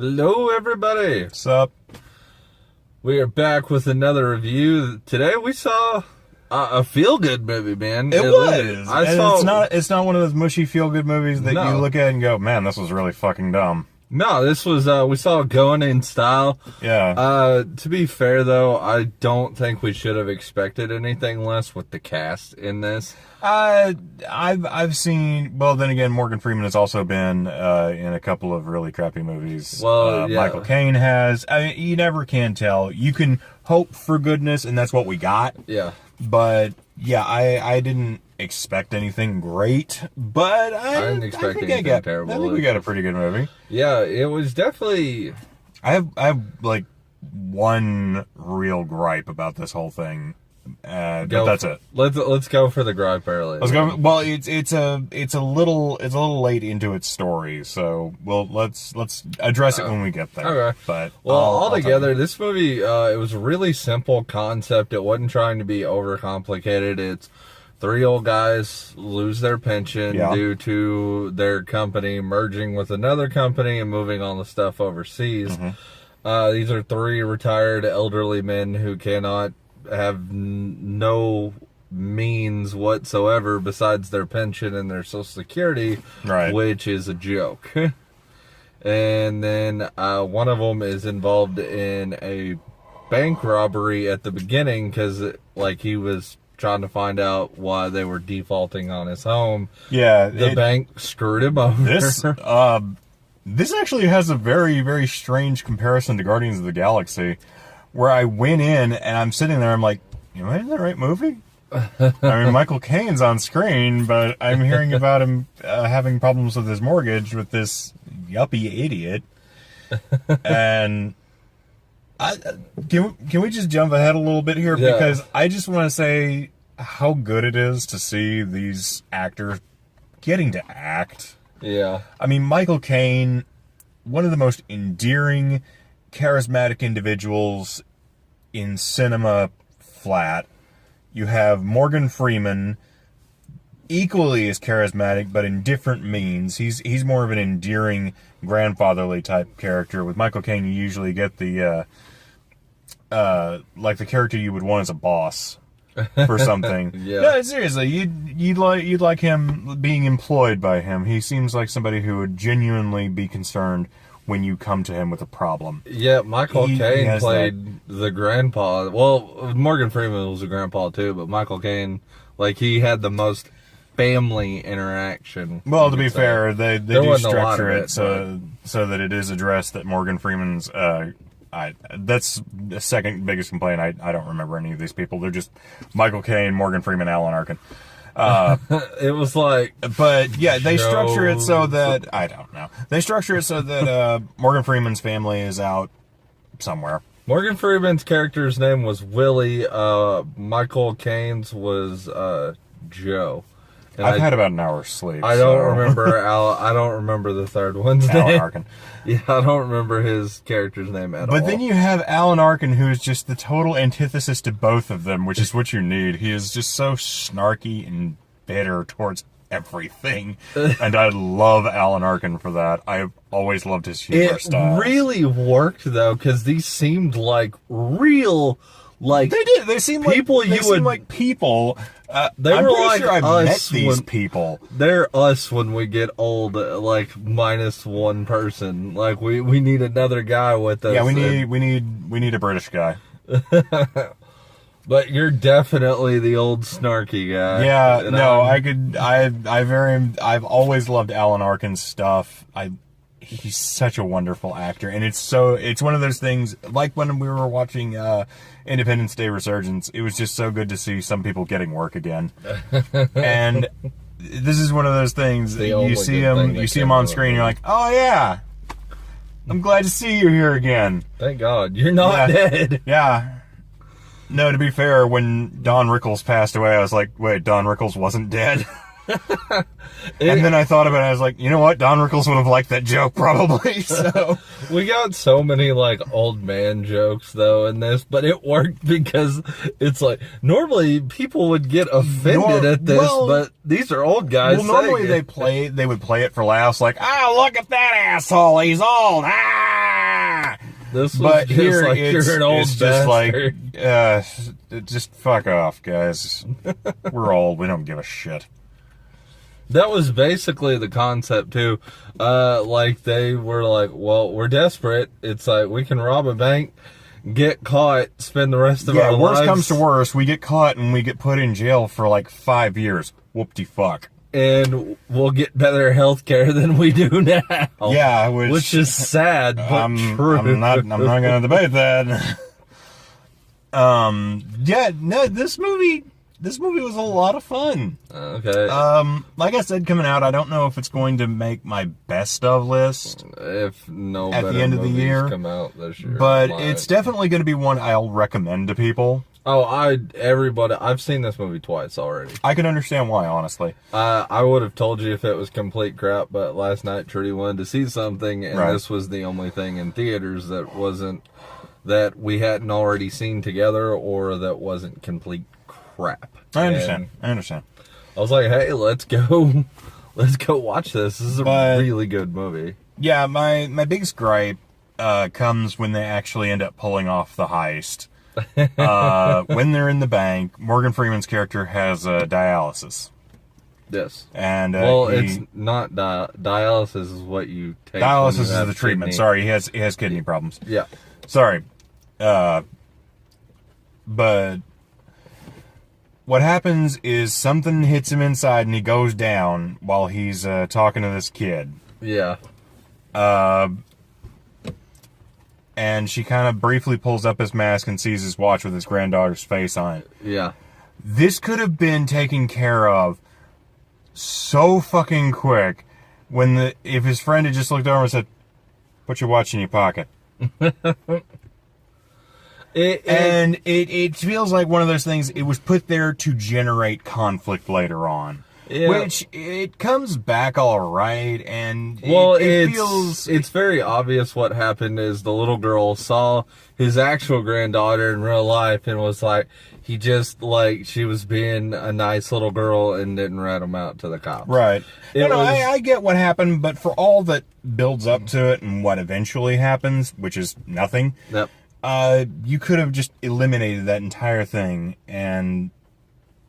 Hello, everybody. What's up? We are back with another review. Today we saw a feel-good movie, man. It was. It's not one of those mushy feel-good movies that you look at and go, man, this was really fucking dumb. No, this was, we saw Going in Style. Yeah. To be fair, though, I don't think we should have expected anything less with the cast in this. I've seen, well, then again, Morgan Freeman has also been in a couple of really crappy movies. Well, yeah. Michael Caine has. I mean, you never can tell. You can hope for goodness, and that's what we got. Yeah. But, yeah, I didn't expect anything great, but I didn't expect anything terrible. I think we got a pretty good movie. Yeah, it was definitely... I have like one real gripe about this whole thing. But that's it. Let's go for the gripe early. Let's go. Well, it's a little late into its story, so let's address it when we get there. Okay. But altogether, this movie it was a really simple concept. It wasn't trying to be overcomplicated. It's three old guys lose their pension due to their company merging with another company and moving all the stuff overseas. Mm-hmm. These are three retired elderly men who cannot have no means whatsoever besides their pension and their Social Security, right, which is a joke. And then one of them is involved in a bank robbery at the beginning because he was trying to find out why they were defaulting on his home. Yeah, the bank screwed him over. This actually has a very, very strange comparison to Guardians of the Galaxy, where I went in and I'm sitting there, I'm like, am I in the right movie? I mean, Michael Caine's on screen, but I'm hearing about him having problems with his mortgage with this yuppie idiot. And can we just jump ahead a little bit here? Yeah. Because I just want to say how good it is to see these actors getting to act. Yeah. I mean, Michael Caine, one of the most endearing, charismatic individuals in cinema flat. You have Morgan Freeman, equally as charismatic, but in different means. He's more of an endearing, grandfatherly type character. With Michael Caine, you usually get the the character you would want as a boss for something. Yeah. No, seriously, you'd like him being employed by him. He seems like somebody who would genuinely be concerned when you come to him with a problem. Yeah, Michael Caine played the grandpa. Well, Morgan Freeman was a grandpa too, but Michael Caine, he had the most family interaction. Well, to be fair, they do structure it so that it is addressed that Morgan Freeman's... that's the second biggest complaint. I don't remember any of these people. They're just Michael Caine, Morgan Freeman, Alan Arkin. It was but yeah, they structure it so that, I don't know. They structure it so that Morgan Freeman's family is out somewhere. Morgan Freeman's character's name was Willie. Michael Caine's was Joe. And I've had about an hour's sleep. I don't remember I don't remember the third one's name. Alan Arkin. Yeah, I don't remember his character's name at all. But then you have Alan Arkin, who is just the total antithesis to both of them, which is what you need. He is just so snarky and bitter towards everything. And I love Alan Arkin for that. I've always loved his humor style. It really worked, though, because these seemed like real... they did. They seemed people like people. They I'm were pretty like sure I've us met these people. They're us when we get old, minus one person. We need another guy with us. Yeah, we need a British guy. But you're definitely the old snarky guy. Yeah, no, I've always loved Alan Arkin's stuff. He's such a wonderful actor, and it's one of those things, like when we were watching Independence Day Resurgence, it was just so good to see some people getting work again. And this is one of those things, you see him on screen, you're like, oh yeah, I'm glad to see you here again. Thank God, you're not dead. Yeah. No, to be fair, when Don Rickles passed away, I was like, wait, Don Rickles wasn't dead? And then I thought about it, I was like, you know what? Don Rickles would have liked that joke, probably. So we got so many, old man jokes, though, in this, but it worked because it's normally people would get offended at this, but these are old guys. Well, normally they would play it for laughs, look at that asshole, he's old, This was but just here like you're an old it's just bastard. like, just fuck off, guys. We're old. We don't give a shit. That was basically the concept too. Like they were like, well, we're desperate. It's like we can rob a bank, get caught, spend the rest of our lives. Yeah, worst comes to worst, we get caught and we get put in jail for like 5 years. Whoop-de-fuck. And we'll get better health care than we do now. Yeah, which is sad, but true. I'm not gonna debate that. Yeah, no, this movie was a lot of fun. Okay. Like I said, coming out, I don't know if it's going to make my best of list. If no at better the end of the movies year come out this year, but it's definitely going to be one I'll recommend to people. Oh, I've seen this movie twice already. I can understand why, honestly. I would have told you if it was complete crap, but last night Trudy wanted to see something, and this was the only thing in theaters that we hadn't already seen together, or that wasn't complete crap. I understand. I was like, hey, let's go watch this. This is a really good movie. Yeah, my biggest gripe comes when they actually end up pulling off the heist. When they're in the bank, Morgan Freeman's character has dialysis. Yes. And it's not dialysis is what you take. Dialysis is the treatment. Sorry, he has kidney problems. Yeah. Sorry. But what happens is something hits him inside and he goes down while he's talking to this kid. Yeah. And she kind of briefly pulls up his mask and sees his watch with his granddaughter's face on it. Yeah. This could have been taken care of so fucking quick if his friend had just looked over and said, "Put your watch in your pocket." It feels like one of those things, it was put there to generate conflict later on. Yeah. Which, it comes back all right, and it's very obvious what happened is the little girl saw his actual granddaughter in real life and was like, she was being a nice little girl and didn't rat him out to the cops. Right. I get what happened, but for all that builds up to it and what eventually happens, which is nothing, yep. You could have just eliminated that entire thing and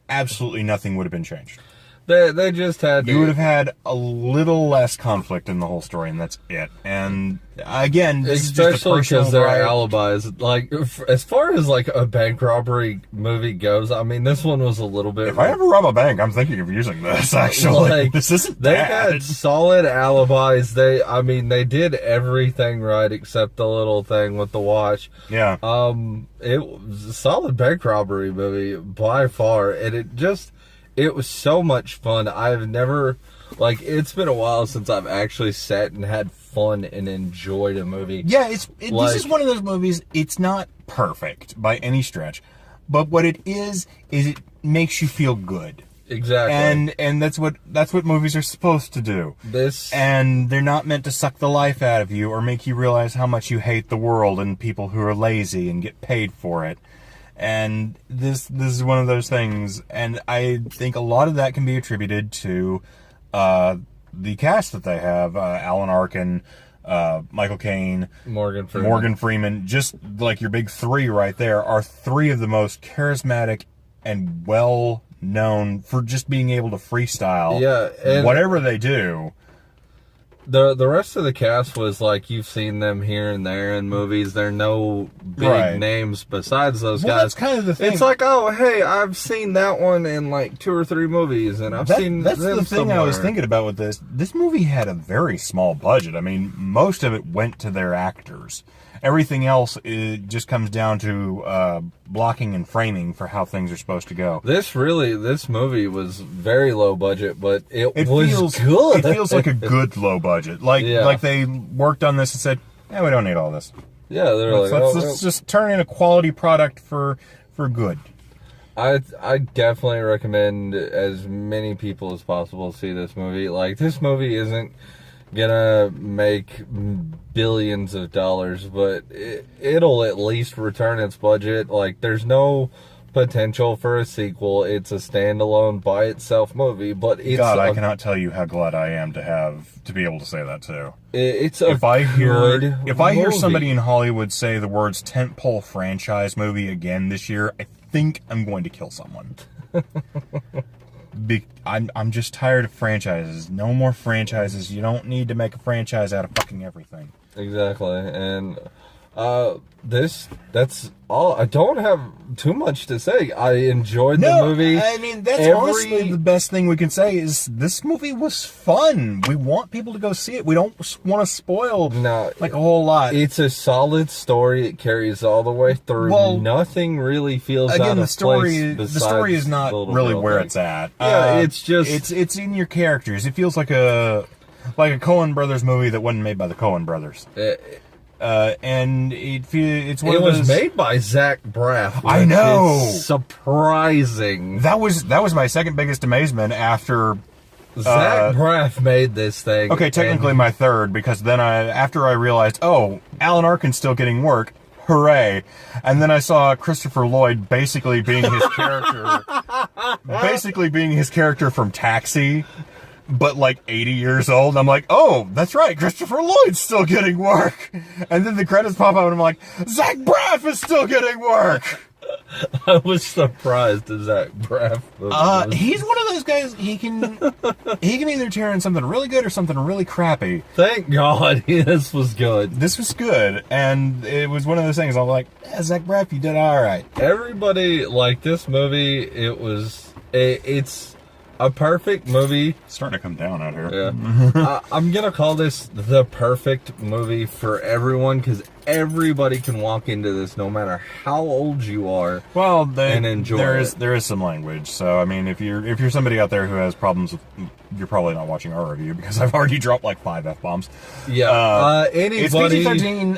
absolutely nothing would have been changed. They just had... You would have had a little less conflict in the whole story, and that's it. And, again, this especially is just because their alibis. Like, as far as, like, a bank robbery movie goes, I mean, this one was a little bit... If I ever rob a bank, I'm thinking of using this, actually. Like, this isn't They bad. had solid alibis. They did everything right except the little thing with the watch. Yeah. It was a solid bank robbery movie by far, and it was so much fun. I've never, it's been a while since I've actually sat and had fun and enjoyed a movie. Yeah, this is one of those movies, it's not perfect by any stretch, but what it is it makes you feel good. Exactly. And that's what movies are supposed to do. And they're not meant to suck the life out of you or make you realize how much you hate the world and people who are lazy and get paid for it. And this is one of those things, and I think a lot of that can be attributed to the cast that they have. Alan Arkin, Michael Caine, Morgan Freeman, just like your big three right there, are three of the most charismatic and well-known for just being able to freestyle. Yeah, and whatever they do. The rest of the cast was like, you've seen them here and there in movies. They're no big names besides those guys. That's kind of the thing. It's like, oh, hey, I've seen that one in like 2 or 3 movies, and that's the thing somewhere. I was thinking about with this. This movie had a very small budget. I mean, most of it went to their actors. Everything else just comes down to blocking and framing for how things are supposed to go. This movie was very low budget, but it was good. It feels like a good low budget. Like they worked on this and said, we don't need all this. Yeah, let's just turn in a quality product for good. I definitely recommend as many people as possible see this movie. Like, this movie isn't gonna make billions of dollars, but it'll at least return its budget. Like, there's no potential for a sequel. It's a standalone by itself movie, but it's God, I cannot tell you how glad I am to be able to say that too. It's if I hear movie. somebody in Hollywood say the words tentpole franchise movie again this year, I think I'm going to kill someone. I'm just tired of franchises. No more franchises. You don't need to make a franchise out of fucking everything. Exactly. And that's all. I don't have too much to say. I enjoyed the movie. I mean, that's honestly the best thing we can say is this movie was fun. We want people to go see it. We don't want to spoil like a whole lot. It's a solid story. It carries all the way through. Well, nothing really feels out of place. The story is not really where it's at. Yeah, it's just it's in your characters. It feels like a Coen Brothers movie that wasn't made by the Coen Brothers. And it's one of those... It was made by Zach Braff. I know. Surprising. That was my second biggest amazement after Zach Braff made this thing. Okay, technically my third, because then after I realized, Alan Arkin's still getting work. Hooray. And then I saw Christopher Lloyd basically being his character from Taxi, but like 80 years old. I'm like, oh, that's right, Christopher Lloyd's still getting work. And then the credits pop up and I'm like, Zach Braff is still getting work. I was surprised at Zach Braff. He's one of those guys, he can either tear in something really good or something really crappy. Thank God this was good. This was good, and it was one of those things, I'm like, Zach Braff, you did alright. Everybody liked this movie. It's a perfect movie. It's starting to come down out here. Yeah. I'm going to call this the perfect movie for everyone, because everybody can walk into this no matter how old you are. Well, and enjoy there is some language. So, I mean, if you're somebody out there who has problems with, you're probably not watching our review, because I've already dropped like 5 F-bombs. Yeah. Anybody... It's PG-13.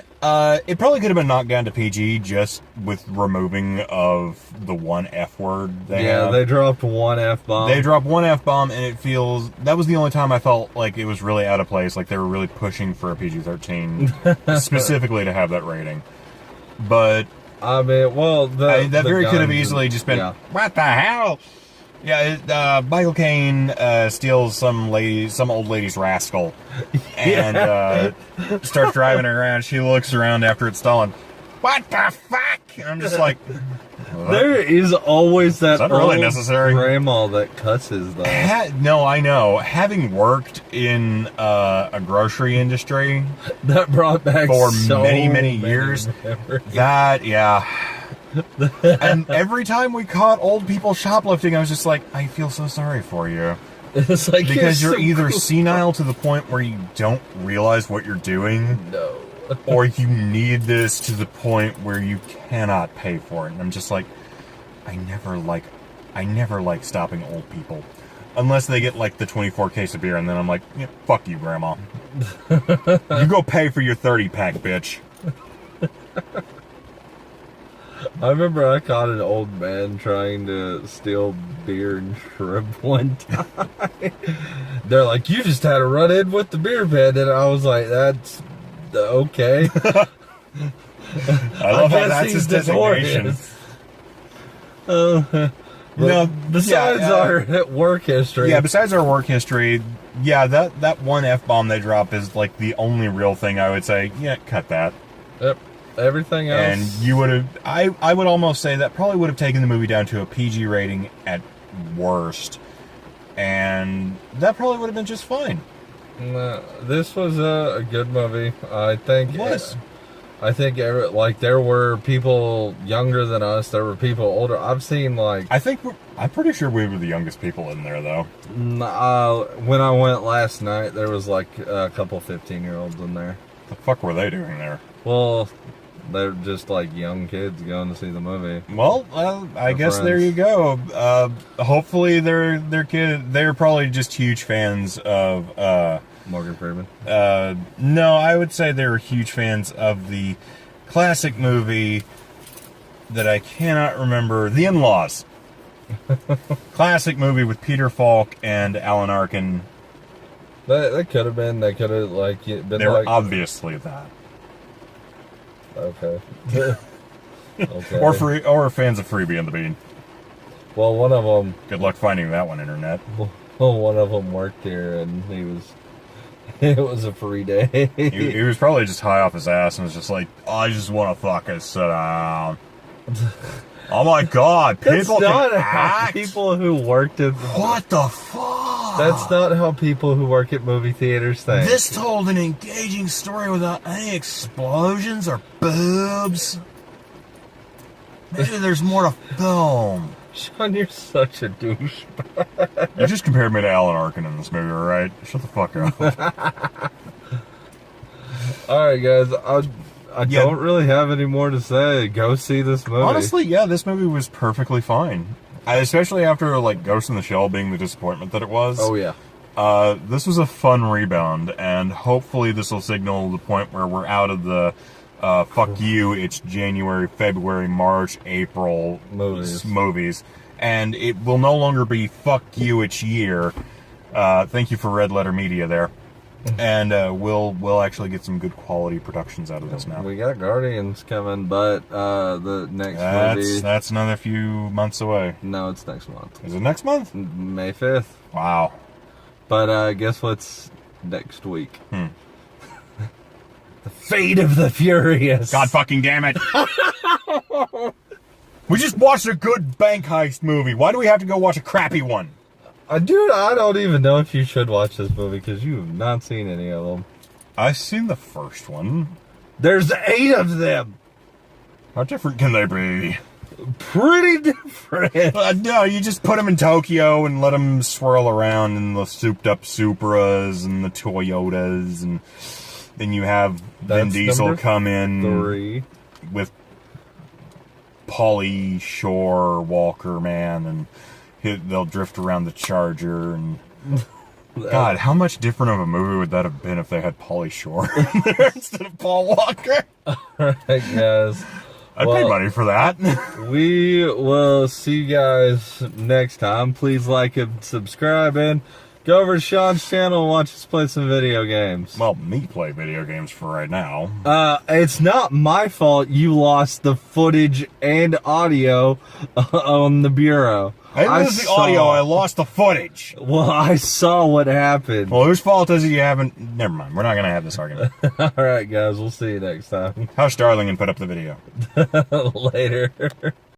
It probably could have been knocked down to PG just with removing of the one F word they have. They dropped one F-bomb. They dropped one F-bomb, and that was the only time I felt like it was really out of place, like they were really pushing for a PG-13 specifically to have that rating. But I mean, well, that very could have easily just been, what the hell? Yeah, Michael Caine steals some old lady's rascal, and starts driving her around. She looks around after it's stolen. What the fuck? And I'm just like, what? There is always that really necessary grandma that cusses though. No, I know. Having worked in a grocery industry that brought back for many years, and every time we caught old people shoplifting, I was just like, I feel so sorry for you. It's like, because you're either senile to the point where you don't realize what you're doing, or you need this to the point where you cannot pay for it. And I'm just like, I never like stopping old people. Unless they get like the 24 case of beer, and then I'm like, yeah, fuck you, Grandma. You go pay for your 30-pack, bitch. I remember I caught an old man trying to steal beer and shrimp one time. They're like, you just had a run-in with the beer man. And I was like, that's okay. I love how that's his designation. Besides our work history. Yeah, besides our work history, that one F-bomb they drop is like the only real thing I would say, yeah, cut that. Yep. Everything else. And you would have, I would almost say that probably would have taken the movie down to a PG rating at worst. And that probably would have been just fine. This was a good movie. I think it was. I think there were people younger than us. There were people older. I've seen I'm pretty sure we were the youngest people in there though. When I went last night, there was like a couple 15-year-olds in there. The fuck were they doing there? Well, they're just like young kids going to see the movie. Well, I guess friends. There you go. Hopefully they're probably just huge fans of Morgan Freeman. No, I would say they're huge fans of the classic movie that I cannot remember, The In-Laws. Classic movie with Peter Falk and Alan Arkin. That could have been. They could have been. They were obviously that. Okay. Okay. or fans of Freebie and the Bean. Well, one of them. Good luck finding that one, internet. Well, one of them worked here, and he was. It was a free day. He was probably just high off his ass and was just like, I just want to fucking sit down. Oh my god, people That's not can how act? people who worked at. What the fuck? That's not how people who work at movie theaters think. This told an engaging story without any explosions or boobs. Maybe there's more to film. Sean, you're such a douche. You just compared me to Alan Arkin in this movie, alright? Shut the fuck up. Alright, guys. I don't really have any more to say. Go see this movie. Honestly, yeah, this movie was perfectly fine. Especially after, like, Ghost in the Shell being the disappointment that it was. Oh, yeah. This was a fun rebound, and hopefully this will signal the point where we're out of the fuck you, it's January, February, March, April movies. And it will no longer be fuck you, it's year. Thank you for Red Letter Media there. And we'll actually get some good quality productions out of this now. We got Guardians coming, but the next movie... That's another few months away. No, it's next month. Is it next month? May 5th. Wow. But guess what's next week? The Fate of the Furious. God fucking damn it. We just watched a good bank heist movie. Why do we have to go watch a crappy one? Dude, I don't even know if you should watch this movie because you have not seen any of them. I've seen the first one. There's 8 of them. How different can they be? Pretty different. No, you just put them in Tokyo and let them swirl around in the souped up Supras and the Toyotas, and then you have Vin Diesel come in 3 with Pauly Shore Walker, man, and they'll drift around the Charger. And God, how much different of a movie would that have been if they had Pauly Shore in there instead of Paul Walker? Alright, guys. I'd pay money for that. We will see you guys next time. Please like and subscribe, and go over to Sean's channel and watch us play some video games. Well, me play video games for right now. It's not my fault you lost the footage and audio on the bureau. I didn't lose the audio, I lost the footage. Well, I saw what happened. Well, whose fault is it you haven't... Never mind, we're not going to have this argument. Alright, guys, we'll see you next time. How's Starling and put up the video? Later.